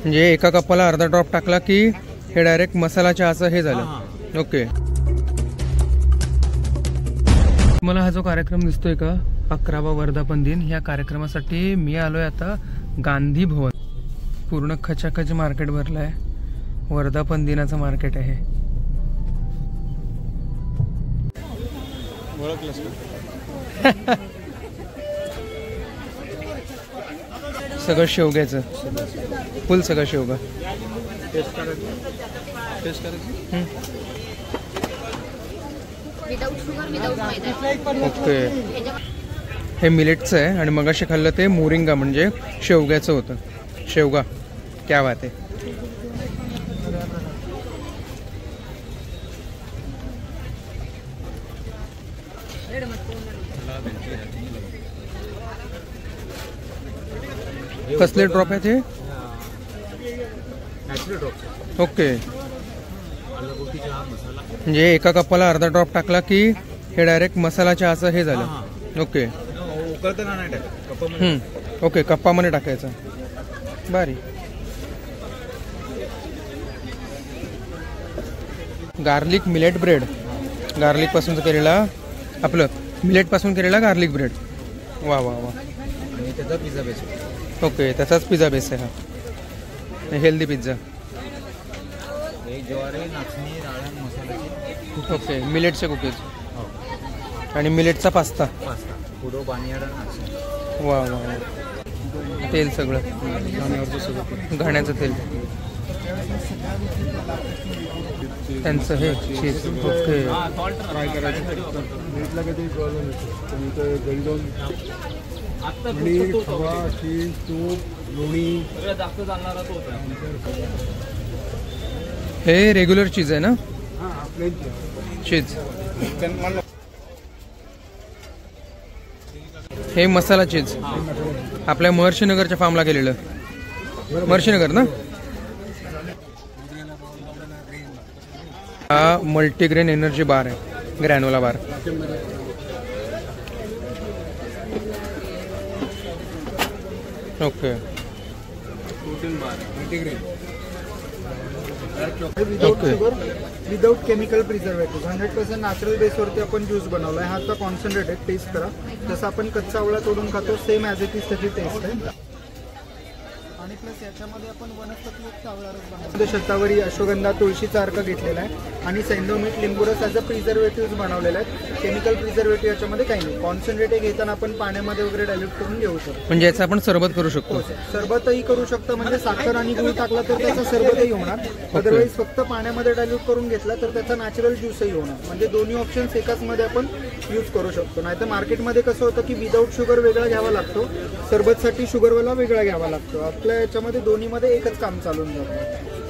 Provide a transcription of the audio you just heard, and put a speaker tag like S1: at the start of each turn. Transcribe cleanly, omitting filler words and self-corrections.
S1: म्हणजे एका कपाला अर्धा ड्रॉप टाकला की हे डायरेक्ट मसाला चहाचं हे झालं। ओके, मला हा जो कार्यक्रम दिसतोय का 11वा वर्धापन दिन, ह्या कार्यक्रमासाठी मी आलोय आता गांधी भवन। पूर्ण खचाखच मार्केट भरलाय, वर्धापन दिनाचं मार्केट आहे। सगळं शेवग्याचं, फुल सगळं शेवगा। ओके, हे मिलेटचं आहे आणि मगाशी खाल्लं ते मोरिंगा म्हणजे शेवग्याचं होतं। शेवगा क्या बात आहे। कसले ड्रॉप आहे ते? ओके, म्हणजे एका कपाला अर्धा ड्रॉप टाकला की हे डायरेक्ट मसाला चहाचं हे झालं। ओके, ओके, कप्पामध्ये टाकायचं, भारी। गार्लिक मिलेट ब्रेड, गार्लिक पासून केलेला, आपलं मिलेट पासून केलेला गार्लिक ब्रेड। वा वा वा,
S2: आणि त्याचा पिझ्झा बेस।
S1: ओके, त्याचाच पिझ्झा बेस आहे हा, हेल्दी पिझ्झा।
S2: ज्वारी, नाचणी, राळण मसाल्याची।
S1: ओके, मिलेटचे कुकीज आणि मिलेटचा पास्ता।
S2: पुडो बानियाडा नाचणी।
S1: वा वा वा, तेल सगळं घाण्याचं तेल, त्यांचं हे चीज। ओके,
S3: फ्राय करायचं, मीठला कधी प्रॉब्लेम येतो, घरी जाऊन पनीर, खवा, चीज, तूप, लोणी जास्त चालणारा तो
S1: हे रेग्युलर चीज आहे ना?
S3: हां, प्लेन
S1: चीज। हे मसाला चीज आपल्या महर्षीनगरच्या फार्मला गेलेलं, महर्षीनगर ना? हा मल्टीग्रेन एनर्जी बार आहे, granola bar. Okay,
S3: protein bar, multigrain,
S4: without sugar, without chemical preservative, 100% natural बेसवरती आपण ज्यूस बनवला आहे। हा आता कॉन्सन्ट्रेट आहे, टेस्ट करा। जसं आपण कच्चा आवळा तोडून खातो सेम ॲज इट इज त्याची टेस्ट आहे। आणि प्लस याच्यामध्ये आपण वनस्पतीयुक्त आवळा रस बनवतो, शतावरी, अश्वगंधा, तुळशीचा अर्क घेतलेला आहे आणि सैंधव मीठ, लिंबू रस ॲज अ प्रिझर्वेटिव्ह बनवलेला आहे। केमिकल प्रिझर्वेटिव्ह याच्यामध्ये काही नाही। कॉन्सन्ट्रेट घेताना आपण पाण्यामध्ये वगैरे डायल्यूट करून घेऊ शकतो,
S1: म्हणजे याचं आपण सरबत करू शकतो।
S4: सरबतही करू शकतो, म्हणजे साखर आणि गुळ टाकला तर त्याचा सरबतही होणार, अदरवाईज फक्त पाण्यामध्ये डायल्यूट करून घेतला तर त्याचा नॅचरल ज्यूसही होणार। म्हणजे दोन्ही ऑप्शन्स एकाच मध्ये आपण यूज करू शकतो। नाहीतर मार्केटमध्ये कसं होतं की विदाऊट शुगर वेगळा घ्यावा लागतो, सरबतसाठी शुगरवाला वेगळा घ्यावा लागतो। आपल्या याच्यामध्ये दोन्हीमध्ये एकच काम चालून जातं।